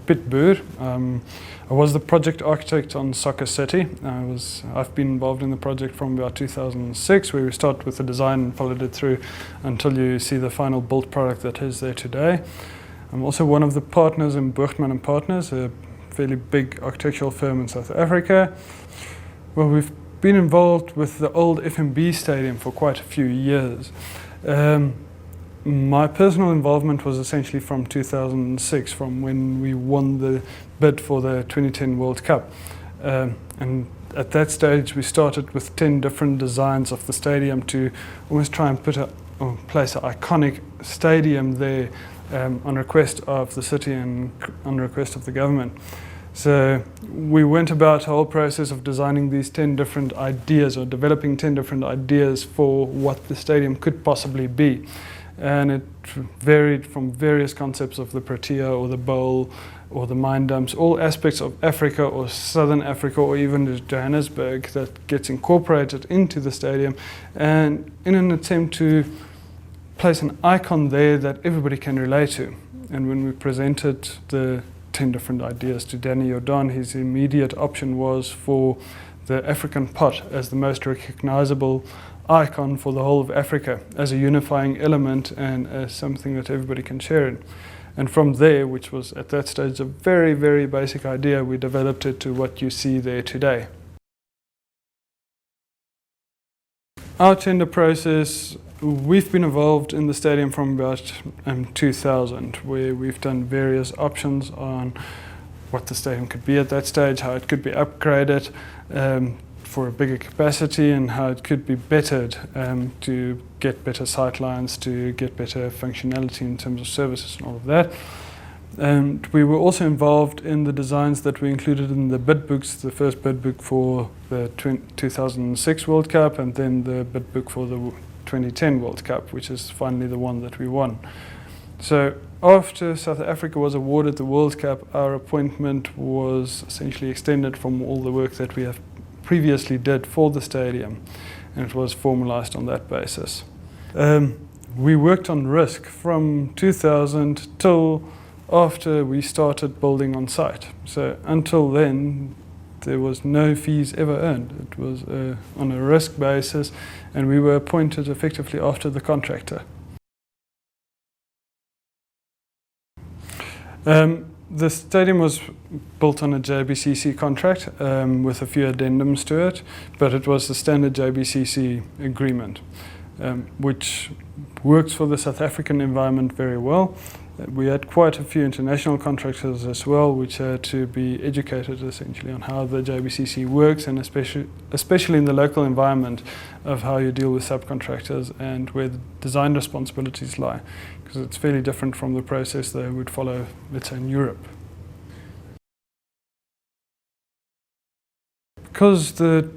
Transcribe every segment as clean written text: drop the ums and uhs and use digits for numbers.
Piet Boer. I was the project architect on Soccer City. I've been involved in the project from about 2006, where we start with the design and followed it through until you see the final built product that is there today. I'm also one of the partners in Boertman and Partners, a fairly big architectural firm in South Africa. Well, we've been involved with the old FNB stadium for quite a few years. My personal involvement was essentially from 2006, from when we won the bid for the 2010 World Cup. And at that stage we started with 10 different designs of the stadium to almost try and place an iconic stadium there on request of the city and on request of the government. So we went about the whole process of designing these 10 different ideas, or developing 10 different ideas for what the stadium could possibly be. And it varied from various concepts of the Protea or the bowl or the mine dumps, all aspects of Africa or Southern Africa or even Johannesburg that gets incorporated into the stadium, and in an attempt to place an icon there that everybody can relate to. And when we presented the 10 different ideas to Danny Jordan, his immediate option was for the African pot as the most recognizable icon for the whole of Africa, as a unifying element and as something that everybody can share in. And from there, which was at that stage a very, very basic idea, we developed it to what you see there today. Our tender process, we've been involved in the stadium from about 2000, where we've done various options on what the stadium could be at that stage, how it could be upgraded for a bigger capacity, and how it could be bettered to get better sightlines, to get better functionality in terms of services and all of that. And we were also involved in the designs that we included in the bid books, the first bid book for the 2006 World Cup, and then the bid book for the 2010 World Cup, which is finally the one that we won. So after South Africa was awarded the World Cup, our appointment was essentially extended from all the work that we have previously did for the stadium, and it was formalized on that basis. We worked on risk from 2000 till after we started building on site. So until then, there was no fees ever earned. It was on a risk basis, and we were appointed effectively after the contractor. The stadium was built on a JBCC contract with a few addendums to it, but it was the standard JBCC agreement, which works for the South African environment very well. We had quite a few international contractors as well, which had to be educated essentially on how the JBCC works, and especially in the local environment of how you deal with subcontractors and where the design responsibilities lie, because it's fairly different from the process they would follow, let's say, in Europe. Because the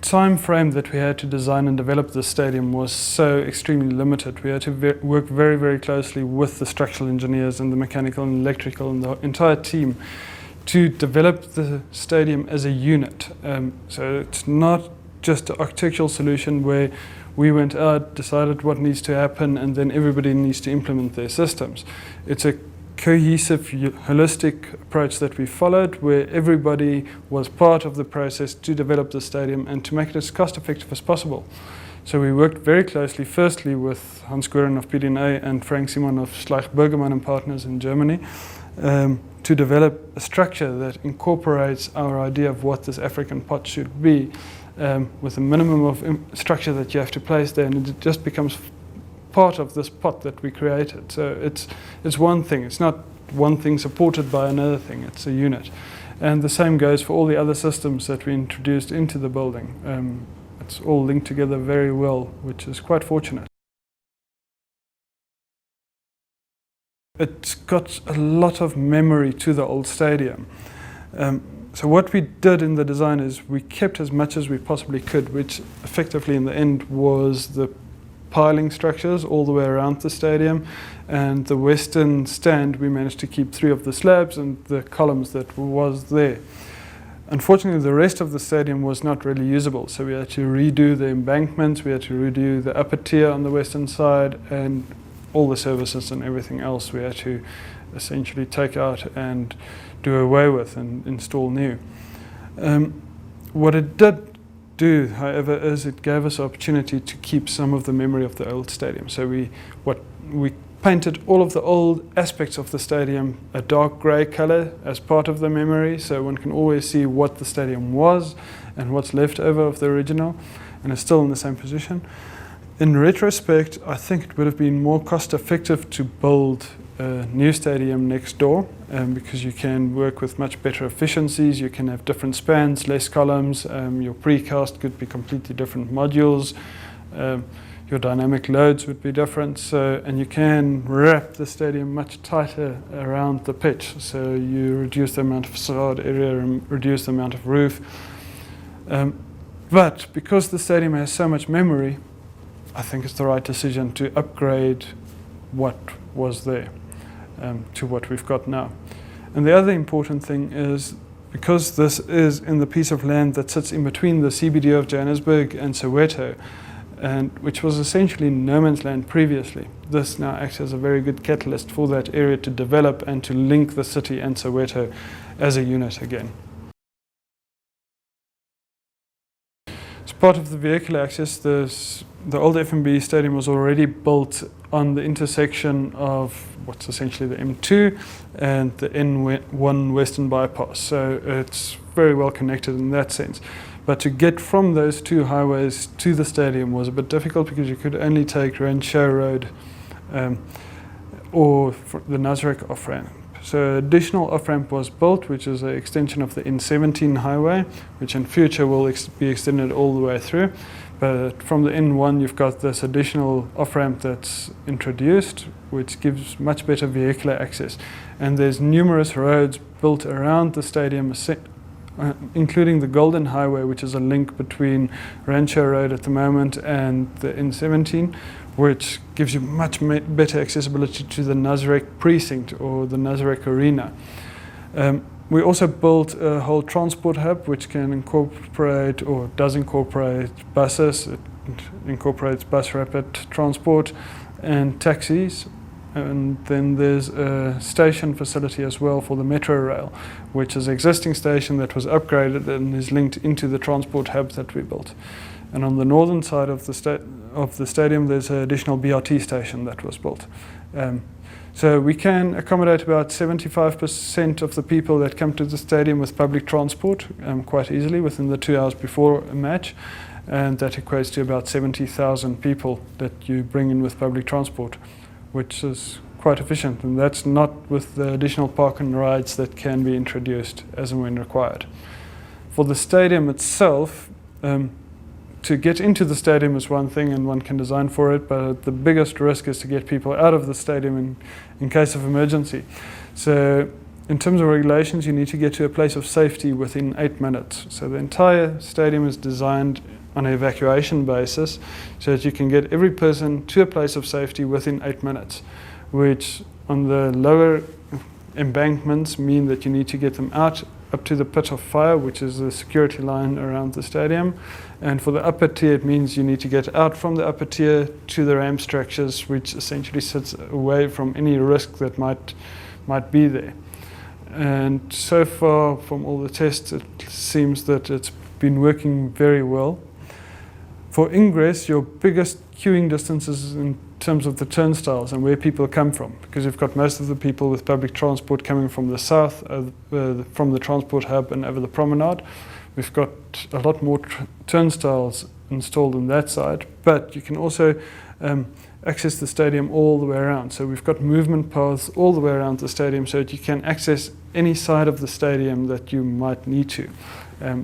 time frame that we had to design and develop the stadium was so extremely limited, we had to work very, very closely with the structural engineers and the mechanical and electrical and the entire team to develop the stadium as a unit. So it's not just an architectural solution where we went out, decided what needs to happen, and then everybody needs to implement their systems. It's a cohesive, holistic approach that we followed, where everybody was part of the process to develop the stadium and to make it as cost effective as possible. So we worked very closely, firstly with Hans Goeren of PDNA and Frank Simon of Schleich Bergermann and Partners in Germany, to develop a structure that incorporates our idea of what this African pot should be, with a minimum of structure that you have to place there, and it just becomes part of this pot that we created. So it's one thing. It's not one thing supported by another thing. It's a unit. And the same goes for all the other systems that we introduced into the building. It's all linked together very well, which is quite fortunate. It's got a lot of memory to the old stadium. So what we did in the design is we kept as much as we possibly could, which effectively in the end was the piling structures all the way around the stadium, and the western stand we managed to keep 3 of the slabs and the columns that was there. Unfortunately, the rest of the stadium was not really usable, so we had to redo the embankments, we had to redo the upper tier on the western side, and all the services and everything else we had to essentially take out and do away with and install new. What it did do, however, is it gave us the opportunity to keep some of the memory of the old stadium. So we painted all of the old aspects of the stadium a dark grey colour as part of the memory, so one can always see what the stadium was and what's left over of the original, and it's still in the same position. In retrospect, I think it would have been more cost effective to build a new stadium next door, because you can work with much better efficiencies. You can have different spans, less columns, your precast could be completely different modules, your dynamic loads would be different, and you can wrap the stadium much tighter around the pitch, so you reduce the amount of facade area and reduce the amount of roof. But because the stadium has so much memory, I think it's the right decision to upgrade what was there to what we've got now. And the other important thing is, because this is in the piece of land that sits in between the CBD of Johannesburg and Soweto, and which was essentially no man's land previously, this now acts as a very good catalyst for that area to develop and to link the city and Soweto as a unit again. As part of the vehicular access, the old FNB stadium was already built on the intersection of what's essentially the M2 and the N1 Western Bypass, so it's very well connected in that sense. But to get from those two highways to the stadium was a bit difficult, because you could only take Rancho Road or the Nasrec off-ramp. So additional off-ramp was built, which is an extension of the N17 highway, which in future will be extended all the way through. But from the N1 you've got this additional off-ramp that's introduced, which gives much better vehicular access. And there's numerous roads built around the stadium, including the Golden Highway, which is a link between Rancho Road at the moment and the N17, which gives you much better accessibility to the Nasrec precinct or the Nasrec arena. We also built a whole transport hub which can incorporate, or does incorporate, buses. It incorporates bus rapid transport and taxis. And then there's a station facility as well for the Metro Rail, which is an existing station that was upgraded and is linked into the transport hub that we built. And on the northern side of the stadium, there's an additional BRT station that was built. So we can accommodate about 75% of the people that come to the stadium with public transport quite easily within the 2 hours before a match. And that equates to about 70,000 people that you bring in with public transport, which is quite efficient. And that's not with the additional park and rides that can be introduced as and when required. For the stadium itself, to get into the stadium is one thing and one can design for it, but the biggest risk is to get people out of the stadium in case of emergency. So in terms of regulations, you need to get to a place of safety within 8 minutes. So the entire stadium is designed on an evacuation basis so that you can get every person to a place of safety within 8 minutes, which on the lower embankments mean that you need to get them out up to the pit of fire, which is the security line around the stadium. And for the upper tier, it means you need to get out from the upper tier to the ramp structures, which essentially sits away from any risk that might be there. And so far from all the tests, it seems that it's been working very well. For ingress, your biggest queuing distance is in terms of the turnstiles and where people come from, because you've got most of the people with public transport coming from the south, from the transport hub and over the promenade. We've got a lot more turnstiles installed on that side, but you can also access the stadium all the way around. So we've got movement paths all the way around the stadium so that you can access any side of the stadium that you might need to.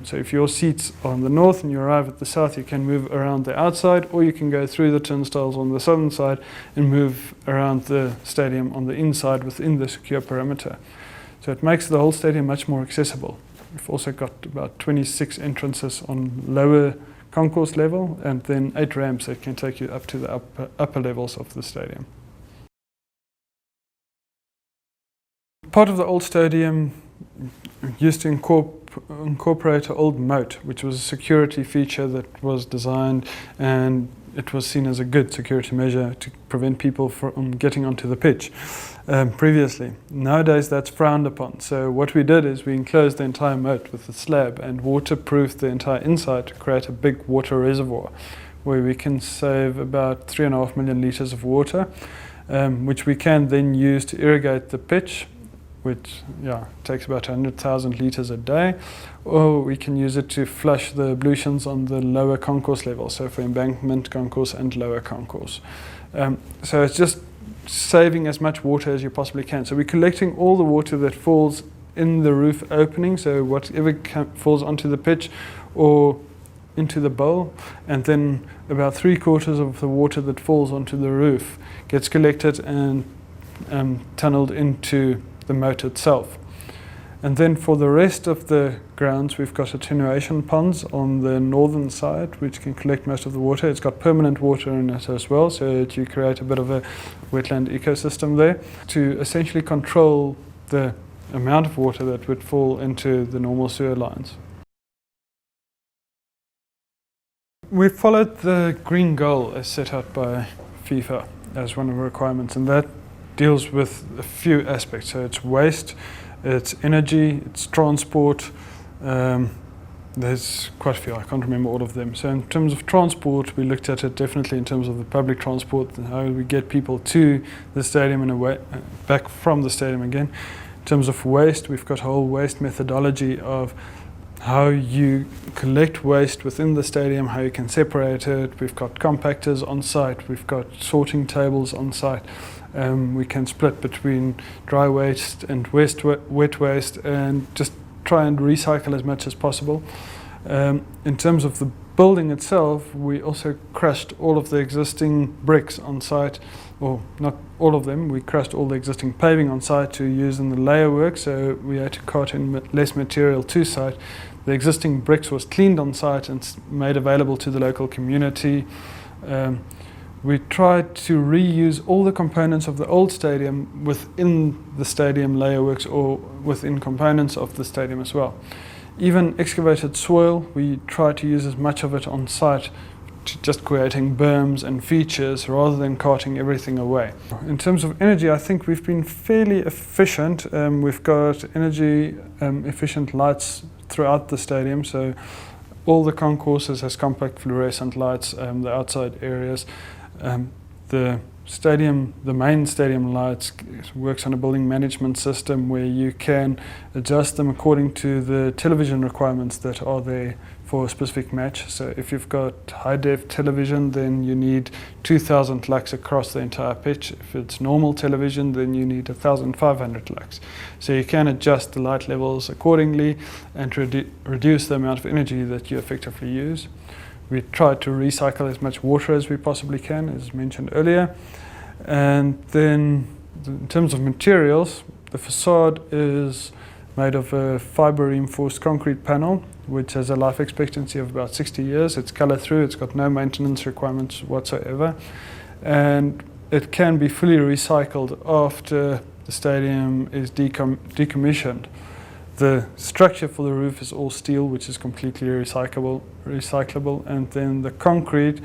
So if your seats are on the north and you arrive at the south, you can move around the outside, or you can go through the turnstiles on the southern side and move around the stadium on the inside within the secure perimeter. So it makes the whole stadium much more accessible. We've also got about 26 entrances on lower concourse level, and then 8 ramps that can take you up to the upper levels of the stadium. Part of the old stadium used to incorporate an old moat, which was a security feature that was designed and it was seen as a good security measure to prevent people from getting onto the pitch previously. Nowadays that's frowned upon. So what we did is we enclosed the entire moat with a slab and waterproofed the entire inside to create a big water reservoir where we can save about 3.5 million litres of water, which we can then use to irrigate the pitch, which takes about 100,000 litres a day, or we can use it to flush the ablutions on the lower concourse level, so for embankment concourse and lower concourse. So it's just saving as much water as you possibly can. So we're collecting all the water that falls in the roof opening, so whatever falls onto the pitch or into the bowl, and then about 3/4 of the water that falls onto the roof gets collected and tunneled into the moat itself. And then for the rest of the grounds, we've got attenuation ponds on the northern side, which can collect most of the water. It's got permanent water in it as well, so that you create a bit of a wetland ecosystem there to essentially control the amount of water that would fall into the normal sewer lines. We followed the green goal as set out by FIFA as one of the requirements, and that deals with a few aspects. So it's waste, it's energy, it's transport. There's quite a few, I can't remember all of them. So in terms of transport, we looked at it definitely in terms of the public transport and how we get people to the stadium and away, back from the stadium again. In terms of waste, we've got a whole waste methodology of how you collect waste within the stadium, how you can separate it. We've got compactors on site, we've got sorting tables on site. We can split between dry waste and wet waste and just try and recycle as much as possible. In terms of the building itself, we also crushed all of the existing bricks on site, or not all of them, we crushed all the existing paving on site to use in the layer work, so we had to cart in less material to site. The existing bricks was cleaned on site and made available to the local community. We tried to reuse all the components of the old stadium within the stadium layer works or within components of the stadium as well. Even excavated soil, we tried to use as much of it on site to just creating berms and features rather than carting everything away. In terms of energy, I think we've been fairly efficient. We've got energy efficient lights throughout the stadium, so all the concourses has compact fluorescent lights, the outside areas. The main stadium lights works on a building management system where you can adjust them according to the television requirements that are there for a specific match. So if you've got high def television, then you need 2000 lux across the entire pitch. If it's normal television, then you need 1500 lux. So you can adjust the light levels accordingly and reduce the amount of energy that you effectively use. We try to recycle as much water as we possibly can, as mentioned earlier. And then in terms of materials, the facade is made of a fibre reinforced concrete panel, which has a life expectancy of about 60 years. It's colour through, it's got no maintenance requirements whatsoever. And it can be fully recycled after the stadium is decommissioned. The structure for the roof is all steel, which is completely recyclable, and then the concrete,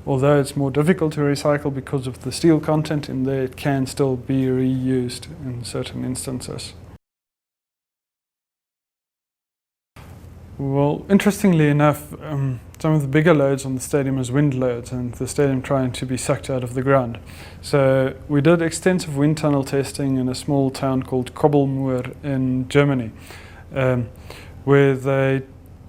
although it's more difficult to recycle because of the steel content in there, it can still be reused in certain instances. Well, interestingly enough, some of the bigger loads on the stadium is wind loads, and the stadium trying to be sucked out of the ground. So we did extensive wind tunnel testing in a small town called Kobbelmoor in Germany, where they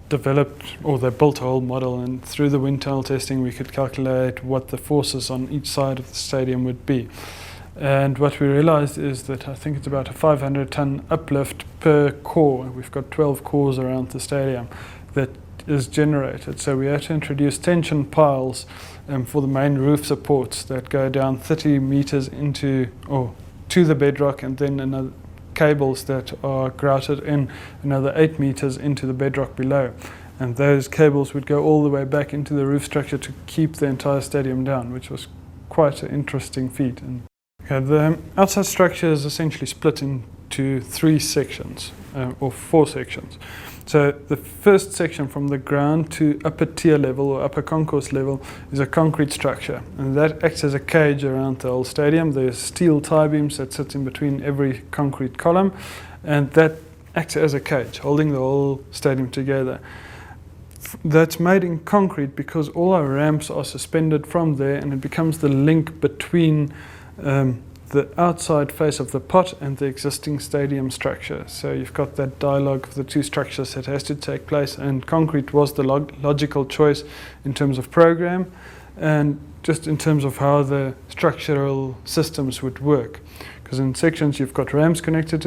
developed, or they built a whole model, and through the wind tunnel testing we could calculate what the forces on each side of the stadium would be. And what we realized is that I think it's about a 500-ton uplift per core. We've got 12 cores around the stadium that is generated. So we had to introduce tension piles for the main roof supports that go down 30 meters to the bedrock, and then another cables that are grouted in another 8 meters into the bedrock below. And those cables would go all the way back into the roof structure to keep the entire stadium down, which was quite an interesting feat. The outside structure is essentially split into 3 sections. or 4 sections. So the first section from the ground to upper tier level or upper concourse level is a concrete structure, and that acts as a cage around the whole stadium. There's steel tie beams that sit in between every concrete column, and that acts as a cage, holding the whole stadium together. That's made in concrete because all our ramps are suspended from there, and it becomes the link between the outside face of the pot and the existing stadium structure. So you've got that dialogue of the two structures that has to take place, and concrete was the logical choice in terms of program and just in terms of how the structural systems would work. Because in sections you've got ramps connected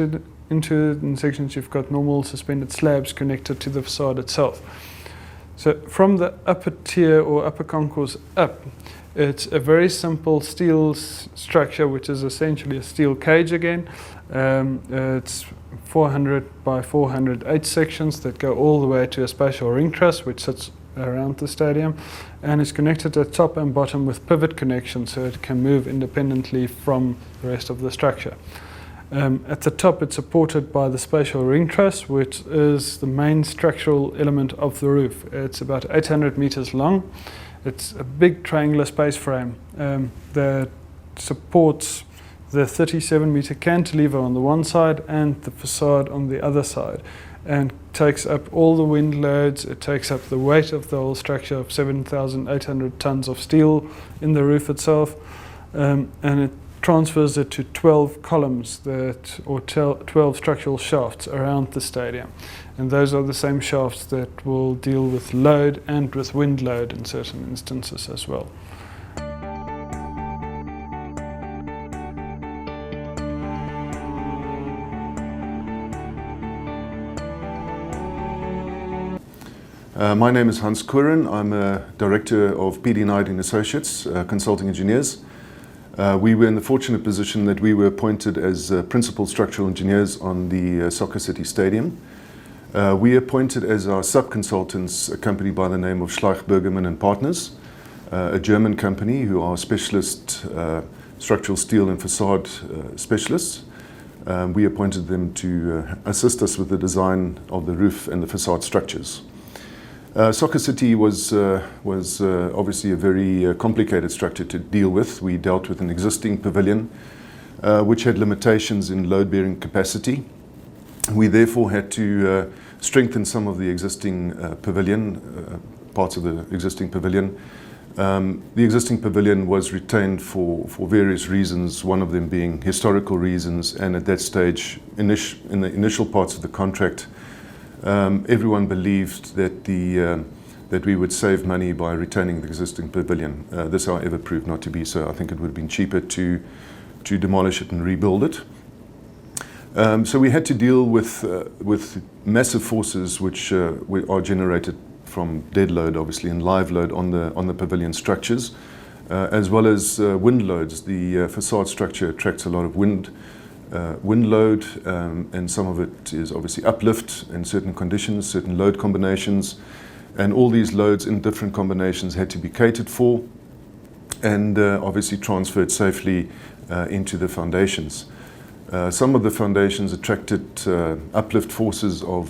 into it, in sections you've got normal suspended slabs connected to the facade itself. So from the upper tier or upper concourse up, it's a very simple steel structure, which is essentially a steel cage again. It's 400 by 400 8 sections that go all the way to a spatial ring truss, which sits around the stadium, and is connected at top and bottom with pivot connections, so it can move independently from the rest of the structure. At the top, it's supported by the spatial ring truss, which is the main structural element of the roof. It's about 800 meters long. It's a big triangular space frame that supports the 37-meter cantilever on the one side and the facade on the other side, and takes up all the wind loads. It takes up the weight of the whole structure of 7,800 tons of steel in the roof itself, and it transfers it to 12 columns or 12 structural shafts around the stadium. And those are the same shafts that will deal with load and with wind load in certain instances as well. My name is Hans Kuren. I'm a director of PD Knight & Associates, consulting engineers. We were in the fortunate position that we were appointed as principal structural engineers on the Soccer City Stadium. We appointed as our sub-consultants a company by the name of Schleich Bergermann & Partners, a German company who are specialist structural steel and facade specialists. We appointed them to assist us with the design of the roof and the facade structures. Soccer City was obviously a very complicated structure to deal with. We dealt with an existing pavilion which had limitations in load-bearing capacity. We therefore had to strengthen some of the existing parts of the existing pavilion. The existing pavilion was retained for various reasons, one of them being historical reasons, and at that stage, in the initial parts of the contract, everyone believed that that we would save money by retaining the existing pavilion. This, however, proved not to be so. I think it would have been cheaper to demolish it and rebuild it. So we had to deal with massive forces which are generated from dead load, obviously, and live load on the pavilion structures, as well as wind loads. The facade structure attracts a lot of wind load, and some of it is obviously uplift in certain conditions, certain load combinations, and all these loads in different combinations had to be catered for and obviously transferred safely into the foundations. Some of the foundations attracted uplift forces of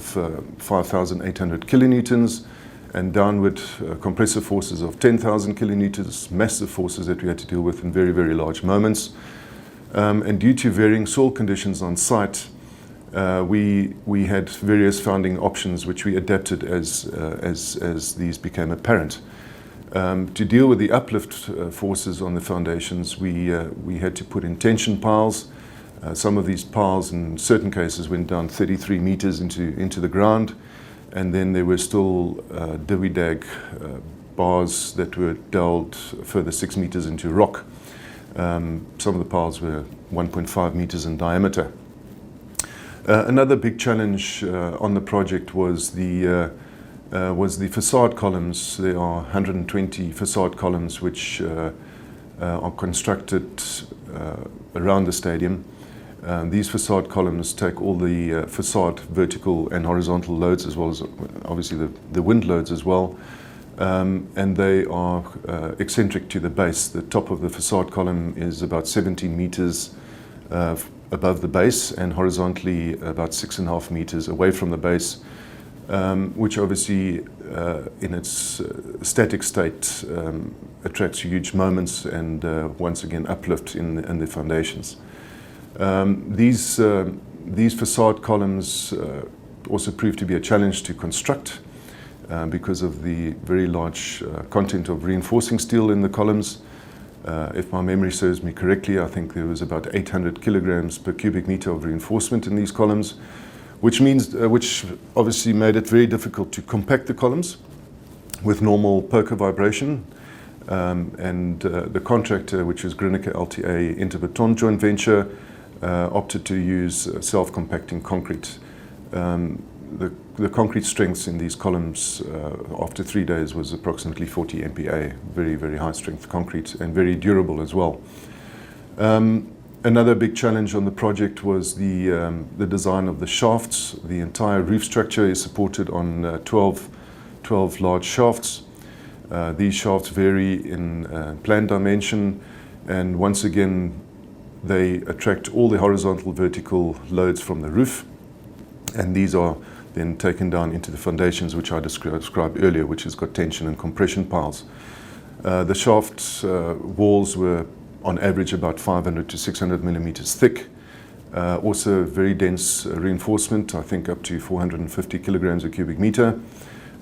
5,800 kilonewtons and downward compressor forces of 10,000 kilonewtons, massive forces that we had to deal with in very, very large moments. And due to varying soil conditions on site, we had various founding options which we adapted as these became apparent. To deal with the uplift forces on the foundations, we had to put in tension piles. Some of these piles in certain cases went down 33 meters into the ground, and then there were still divvy-dag bars that were delved further 6 meters into rock. Some of the piles were 1.5 meters in diameter. Another big challenge on the project was the facade columns. There are 120 facade columns which are constructed around the stadium. These facade columns take all the facade vertical and horizontal loads, as well as obviously the wind loads as well, and they are eccentric to the base. The top of the facade column is about 17 meters above the base and horizontally about 6.5 meters away from the base, which obviously in its static state attracts huge moments and once again uplift in the foundations. These facade columns also proved to be a challenge to construct because of the very large content of reinforcing steel in the columns. If my memory serves me correctly, I think there was about 800 kilograms per cubic meter of reinforcement in these columns, which obviously made it very difficult to compact the columns with normal poker vibration. The contractor, which is Grinneker LTA Interbeton joint venture, opted to use self-compacting concrete. The concrete strengths in these columns after 3 days was approximately 40 MPa, very, very high strength concrete and very durable as well. Another big challenge on the project was the design of the shafts. The entire roof structure is supported on 12 large shafts. These shafts vary in plan dimension, and once again they attract all the horizontal vertical loads from the roof, and these are then taken down into the foundations, which I described earlier, which has got tension and compression piles. The shaft walls were on average about 500 to 600 millimeters thick. Also very dense reinforcement, I think up to 450 kilograms a cubic meter.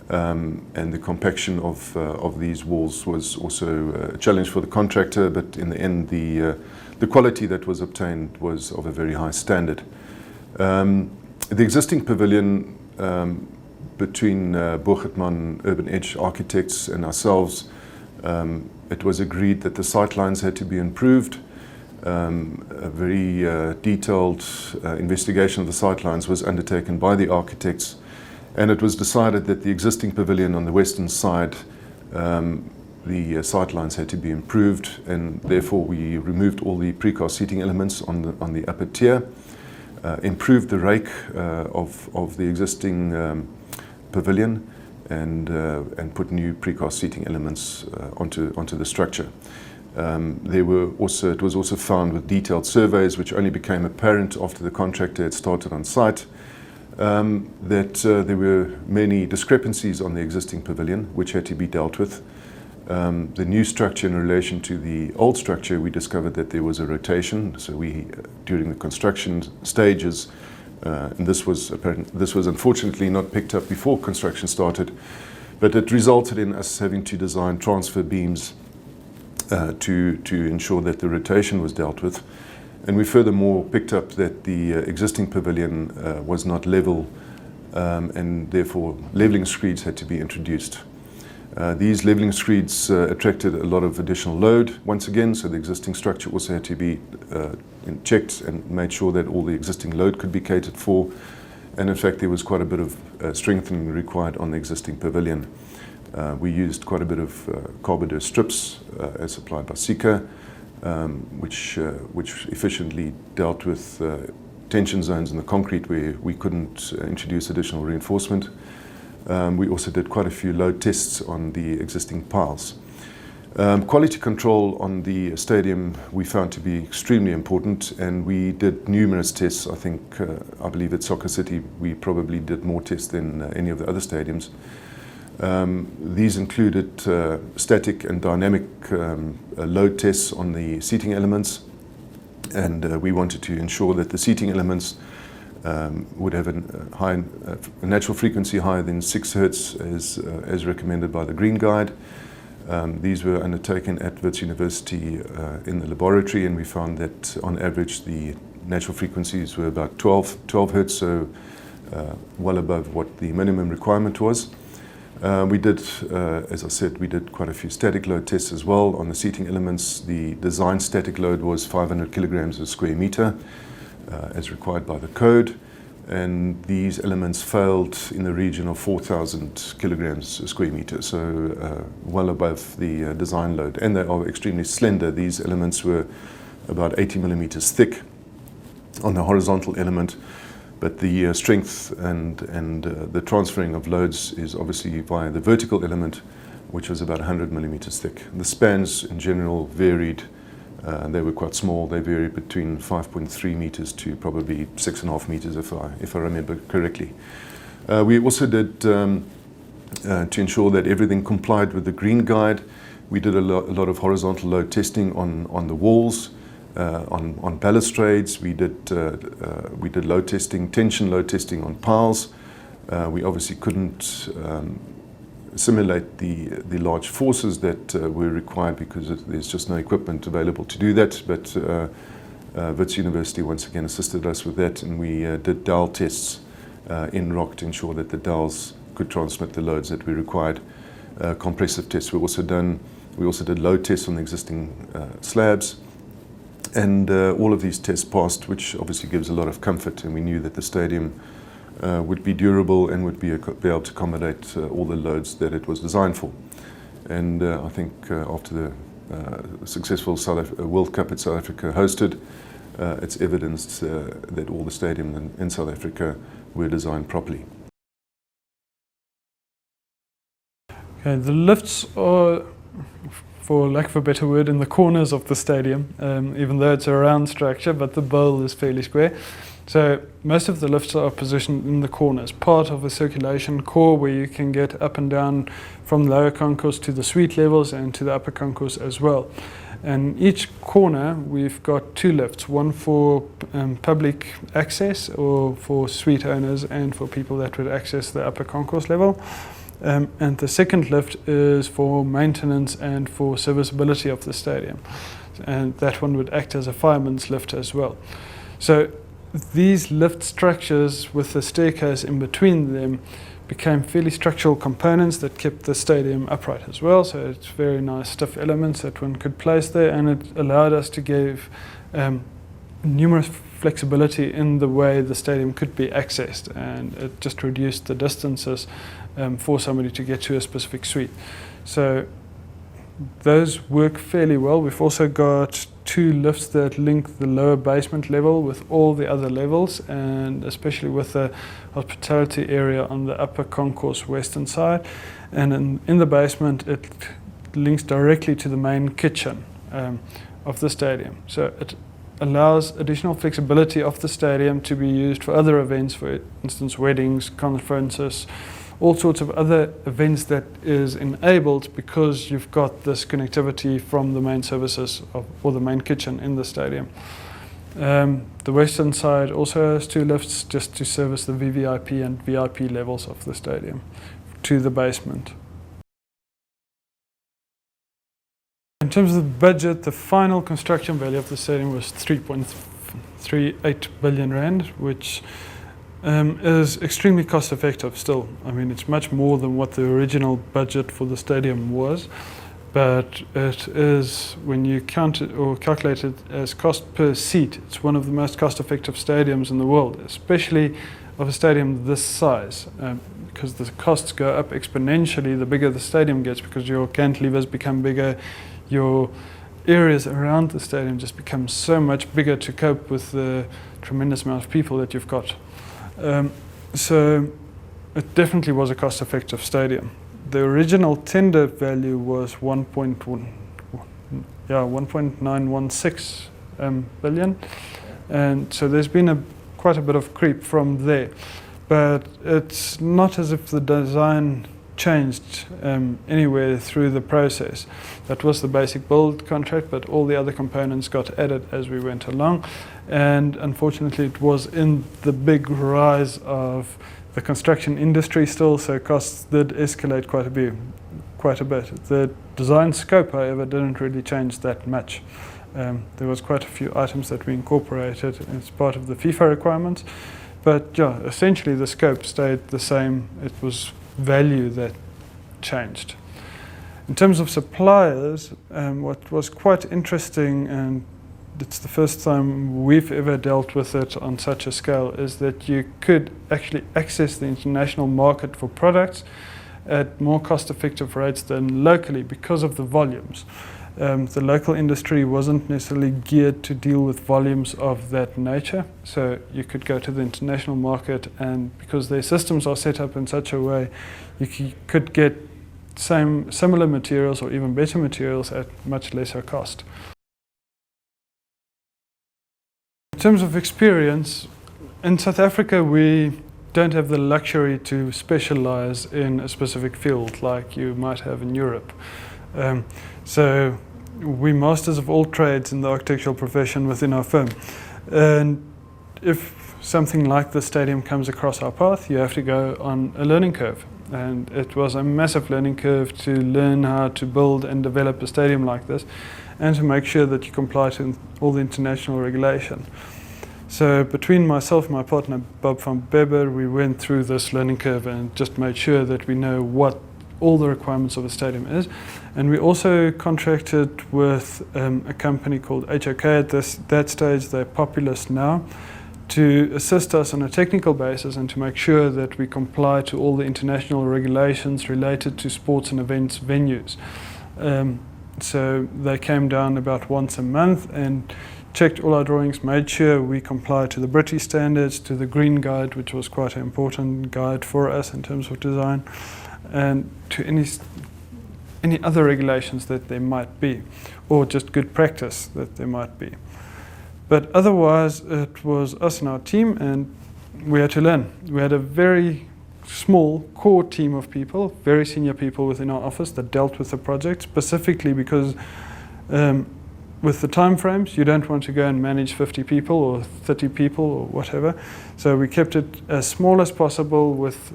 And the compaction of these walls was also a challenge for the contractor, but in the end the quality that was obtained was of a very high standard. The existing pavilion between Boertman Urban Edge Architects and ourselves, it was agreed that the sightlines had to be improved. A very detailed investigation of the sightlines was undertaken by the architects, and it was decided that the existing pavilion on the western side, the sightlines had to be improved, and therefore we removed all the precast seating elements on the upper tier. Improved the rake of the existing pavilion, and put new precast seating elements onto the structure. It was also found with detailed surveys, which only became apparent after the contractor had started on site, that there were many discrepancies on the existing pavilion which had to be dealt with. The new structure in relation to the old structure, we discovered that there was a rotation. So during the construction stages, and this was unfortunately not picked up before construction started, but it resulted in us having to design transfer beams to ensure that the rotation was dealt with. And we furthermore picked up that the existing pavilion was not level, and therefore leveling screeds had to be introduced. These leveling screeds attracted a lot of additional load once again, so the existing structure also had to be checked and made sure that all the existing load could be catered for. And in fact, there was quite a bit of strengthening required on the existing pavilion. We used quite a bit of carbodur strips as supplied by SACPCMP, which efficiently dealt with tension zones in the concrete where we couldn't introduce additional reinforcement. We also did quite a few load tests on the existing piles. Quality control on the stadium we found to be extremely important, and we did numerous tests. I believe at Soccer City we probably did more tests than any of the other stadiums. These included static and dynamic load tests on the seating elements, and we wanted to ensure that the seating elements would have a natural frequency higher than 6 Hertz as recommended by the Green Guide. These were undertaken at Wits University in the laboratory, and we found that on average the natural frequencies were about 12 Hertz, so well above what the minimum requirement was. We did, as I said, we did quite a few static load tests as well on the seating elements. The design static load was 500 kilograms a square meter, as required by the code, and these elements failed in the region of 4,000 kilograms a square meter, so well above the design load, and they are extremely slender. These elements were about 80 millimeters thick on the horizontal element, but the strength and the transferring of loads is obviously via the vertical element, which was about 100 millimeters thick. The spans in general varied They were quite small. They vary between 5.3 meters to probably 6.5 meters, if I remember correctly. We also did, to ensure that everything complied with the Green Guide, we did a lot of horizontal load testing on the walls, on balustrades. We did load testing, tension load testing on piles. We obviously couldn't simulate the large forces that were required because there's just no equipment available to do that, but Wits University once again assisted us with that, and we did dowel tests in rock to ensure that the dowels could transmit the loads that we required. Compressive tests were also done. We also did load tests on the existing slabs, and all of these tests passed, which obviously gives a lot of comfort, and we knew that the stadium would be durable and would be able to accommodate all the loads that it was designed for. And I think after the successful World Cup that South Africa hosted, it's evidenced that all the stadiums in South Africa were designed properly. Okay, the lifts are, for lack of a better word, in the corners of the stadium, even though it's a round structure, but the bowl is fairly square. So most of the lifts are positioned in the corners, part of a circulation core where you can get up and down from lower concourse to the suite levels and to the upper concourse as well. And each corner we've got two lifts, one for public access or for suite owners and for people that would access the upper concourse level. And the second lift is for maintenance and for serviceability of the stadium. And that one would act as a fireman's lift as well. So these lift structures with the staircase in between them became fairly structural components that kept the stadium upright as well. So it's very nice stiff elements that one could place there, and it allowed us to give numerous flexibility in the way the stadium could be accessed, and it just reduced the distances for somebody to get to a specific suite. So those work fairly well. We've also got two lifts that link the lower basement level with all the other levels, and especially with the hospitality area on the upper concourse western side. And in the basement, it links directly to the main kitchen of the stadium. So it allows additional flexibility of the stadium to be used for other events, for instance, weddings, conferences, all sorts of other events that is enabled because you've got this connectivity from the main services or the main kitchen in the stadium. The western side also has two lifts just to service the VVIP and VIP levels of the stadium to the basement. In terms of the budget, the final construction value of the stadium was 3.38 billion rand, which is extremely cost effective still. I mean, it's much more than what the original budget for the stadium was, but it is, when you count it or calculate it as cost per seat, it's one of the most cost effective stadiums in the world, especially of a stadium this size, because the costs go up exponentially the bigger the stadium gets, because your cantilevers become bigger, your areas around the stadium just become so much bigger to cope with the tremendous amount of people that you've got. So it definitely was a cost-effective stadium. The original tender value was 1.916 billion, and so there's been quite a bit of creep from there. But it's not as if the design changed anywhere through the process. That was the basic build contract, but all the other components got added as we went along. And unfortunately, it was in the big rise of the construction industry still, so costs did escalate quite a bit. The design scope, however, didn't really change that much. There was quite a few items that we incorporated as part of the FIFA requirements, but yeah, essentially the scope stayed the same. It was value that changed. In terms of suppliers, what was quite interesting, and it's the first time we've ever dealt with it on such a scale, is that you could actually access the international market for products at more cost-effective rates than locally because of the volumes. The local industry wasn't necessarily geared to deal with volumes of that nature, so you could go to the international market, and because their systems are set up in such a way, you could get similar materials or even better materials at much lesser cost. terms of experience, in South Africa we don't have the luxury to specialize in a specific field like you might have in Europe. So we're masters of all trades in the architectural profession within our firm. And if something like the stadium comes across our path, you have to go on a learning curve. And it was a massive learning curve to learn how to build and develop a stadium like this, and to make sure that you comply to all the international regulation. So between myself and my partner Bob van Beber, we went through this learning curve and just made sure that we know what all the requirements of a stadium is. And we also contracted with a company called HOK at that stage, they're Populous now, to assist us on a technical basis and to make sure that we comply to all the international regulations related to sports and events venues. So they came down about once a month and checked all our drawings, made sure we comply to the British standards, to the Green Guide, which was quite an important guide for us in terms of design, and to any other regulations that there might be, or just good practice that there might be. But otherwise, it was us and our team, and we had to learn. We had a very small core team of people, very senior people within our office that dealt with the project, specifically because with the time frames, you don't want to go and manage 50 people or 30 people or whatever. So we kept it as small as possible with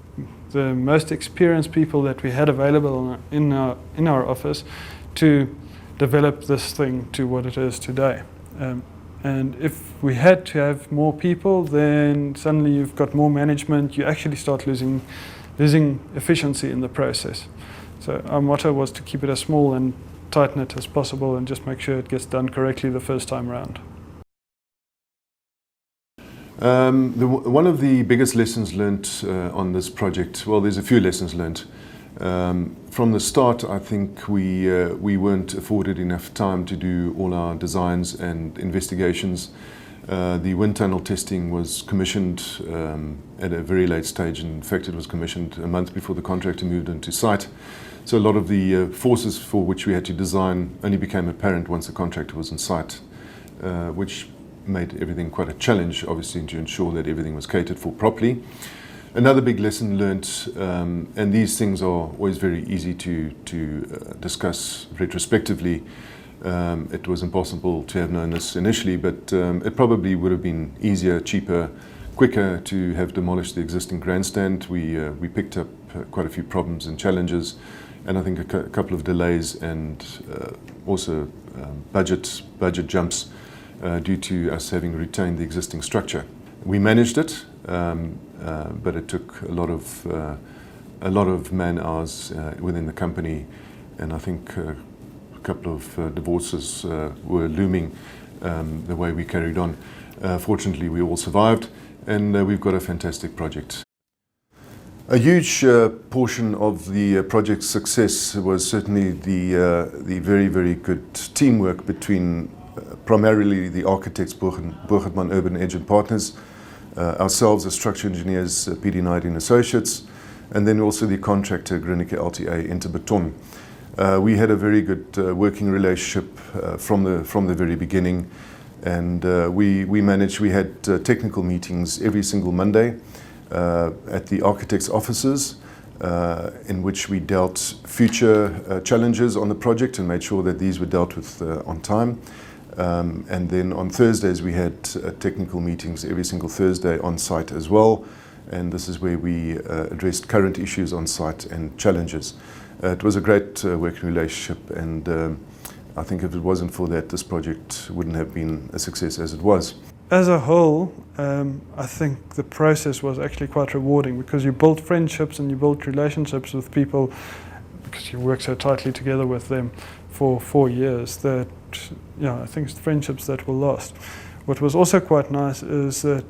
the most experienced people that we had available in our office to develop this thing to what it is today. And if we had to have more people, then suddenly you've got more management, you actually start losing efficiency in the process. So our motto was to keep it as small and tight-knit as possible and just make sure it gets done correctly the first time around. One of the biggest lessons learned on this project, well, there's a few lessons learned. From the start, I think we weren't afforded enough time to do all our designs and investigations. The wind tunnel testing was commissioned at a very late stage. In fact, it was commissioned a month before the contractor moved into site. So a lot of the forces for which we had to design only became apparent once the contractor was in site, which made everything quite a challenge, obviously, to ensure that everything was catered for properly. Another big lesson learnt, and these things are always very easy to discuss retrospectively. It was impossible to have known this initially, but it probably would have been easier, cheaper, quicker to have demolished the existing grandstand. We picked up quite a few problems and challenges, and I think a couple of delays and also budget jumps due to us having retained the existing structure. We managed it, but it took a lot of man hours within the company, and I think a couple of divorces were looming the way we carried on. Fortunately, we all survived, and we've got a fantastic project. A huge portion of the project's success was certainly the very, very good teamwork between primarily the architects, Burgertman Urban Edge and Partners, ourselves as structural engineers, PD Knight and Associates, and then also the contractor, Grinike LTA Interbeton. We had a very good working relationship from the very beginning, and we had technical meetings every single Monday at the architects' offices, in which we dealt future challenges on the project and made sure that these were dealt with on time. And then on Thursdays we had technical meetings every single Thursday on site as well, and this is where we addressed current issues on site and challenges. It was a great working relationship, and I think if it wasn't for that, this project wouldn't have been a success as it was. As a whole, I think the process was actually quite rewarding, because you build friendships and you build relationships with people because you work so tightly together with them for 4 years that, I think it's friendships that will last. What was also quite nice is that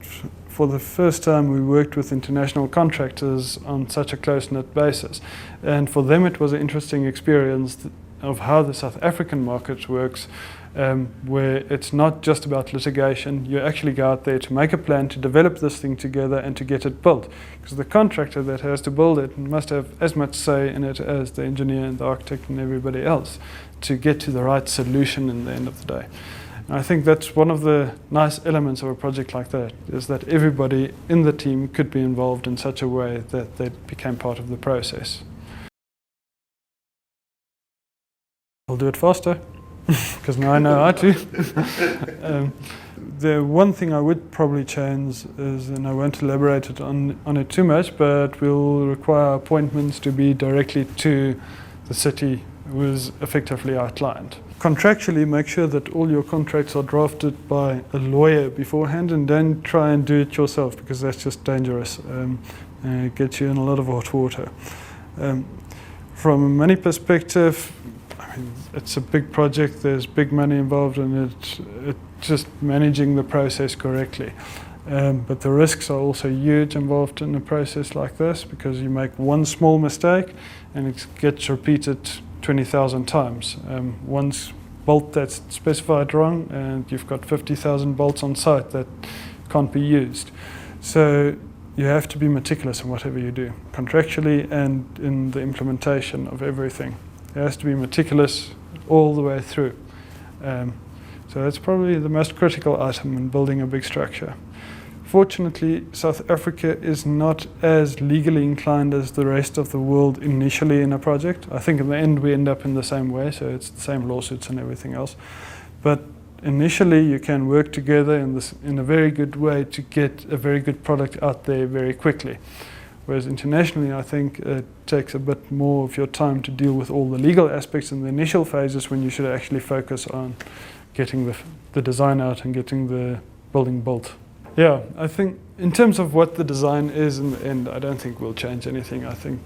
for the first time we worked with international contractors on such a close-knit basis, and for them it was an interesting experience of how the South African market works, where it's not just about litigation. You actually go out there to make a plan, to develop this thing together and to get it built, because the contractor that has to build it must have as much say in it as the engineer and the architect and everybody else to get to the right solution in the end of the day. And I think that's one of the nice elements of a project like that, is that everybody in the team could be involved in such a way that they became part of the process. I'll do it faster, because now I know how to. The one thing I would probably change is, and I won't elaborate on it too much, but we'll require appointments to be directly to the city who is effectively outlined. Contractually, make sure that all your contracts are drafted by a lawyer beforehand, and don't try and do it yourself, because that's just dangerous. It gets you in a lot of hot water. From a money perspective, I mean, it's a big project, there's big money involved in it. It's just managing the process correctly. But the risks are also huge involved in a process like this, because you make one small mistake and it gets repeated 20,000 times. One bolt that's specified wrong and you've got 50,000 bolts on site that can't be used. So you have to be meticulous in whatever you do, contractually and in the implementation of everything. It has to be meticulous all the way through. So that's probably the most critical item in building a big structure. Fortunately, South Africa is not as legally inclined as the rest of the world initially in a project. I think in the end we end up in the same way, so it's the same lawsuits and everything else. But initially you can work together in a very good way to get a very good product out there very quickly. Whereas internationally, I think it takes a bit more of your time to deal with all the legal aspects in the initial phases, when you should actually focus on getting the design out and getting the building built. Yeah, I think in terms of what the design is in the end, I don't think we'll change anything. I think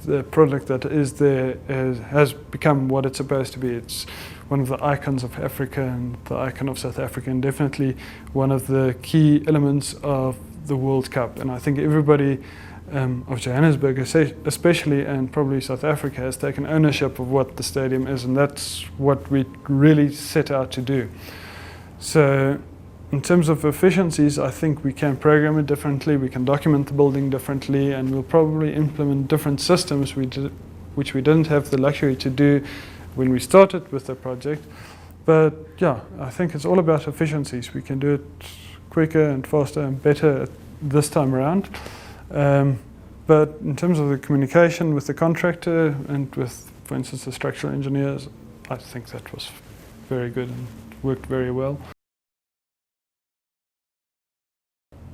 the product that is there has become what it's supposed to be. It's one of the icons of Africa and the icon of South Africa, and definitely one of the key elements of the World Cup. And I think everybody of Johannesburg especially, and probably South Africa, has taken ownership of what the stadium is, and that's what we really set out to do. So in terms of efficiencies, I think we can program it differently, we can document the building differently, and we'll probably implement different systems which we didn't have the luxury to do when we started with the project. But yeah, I think it's all about efficiencies. We can do it quicker and faster and better this time around. But in terms of the communication with the contractor and with, for instance, the structural engineers, I think that was very good and worked very well.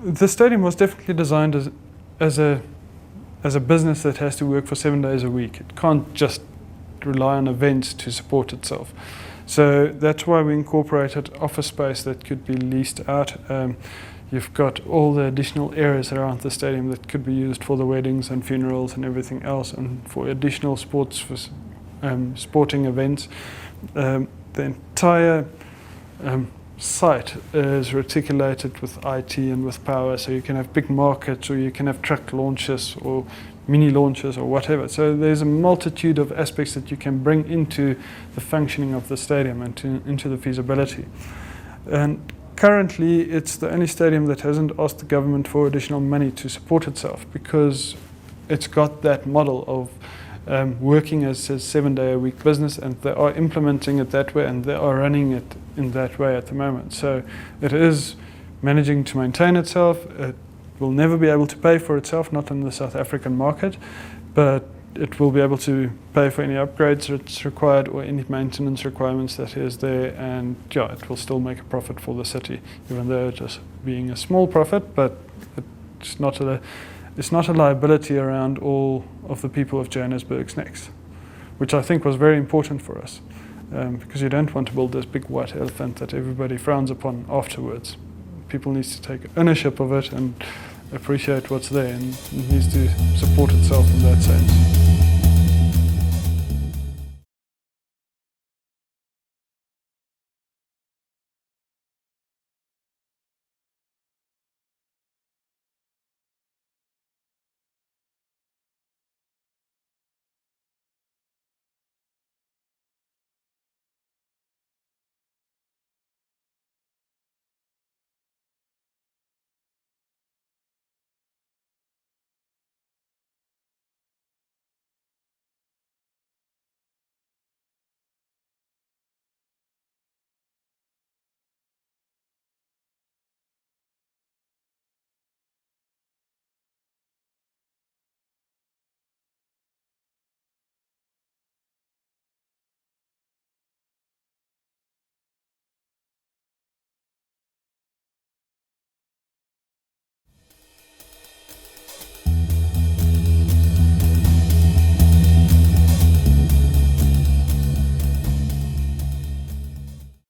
The stadium was definitely designed as a business that has to work for 7 days a week. It can't just rely on events to support itself. So that's why we incorporated office space that could be leased out. You've got all the additional areas around the stadium that could be used for the weddings and funerals and everything else, and for additional sporting events. The entire site is reticulated with IT and with power, so you can have big markets, or you can have truck launches or mini launches or whatever. So there's a multitude of aspects that you can bring into the functioning of the stadium and into the feasibility. And currently, it's the only stadium that hasn't asked the government for additional money to support itself, because it's got that model of working as a 7-day-a-week business, and they are implementing it that way, and they are running it in that way at the moment. So it is managing to maintain itself. It will never be able to pay for itself, not in the South African market, but it will be able to pay for any upgrades that's required or any maintenance requirements that is there, and yeah, it will still make a profit for the city, even though it is being a small profit, but it's not a liability around all of the people of Johannesburg's necks, which I think was very important for us, because you don't want to build this big white elephant that everybody frowns upon afterwards. People need to take ownership of it and appreciate what's there, and it needs to support itself in that sense.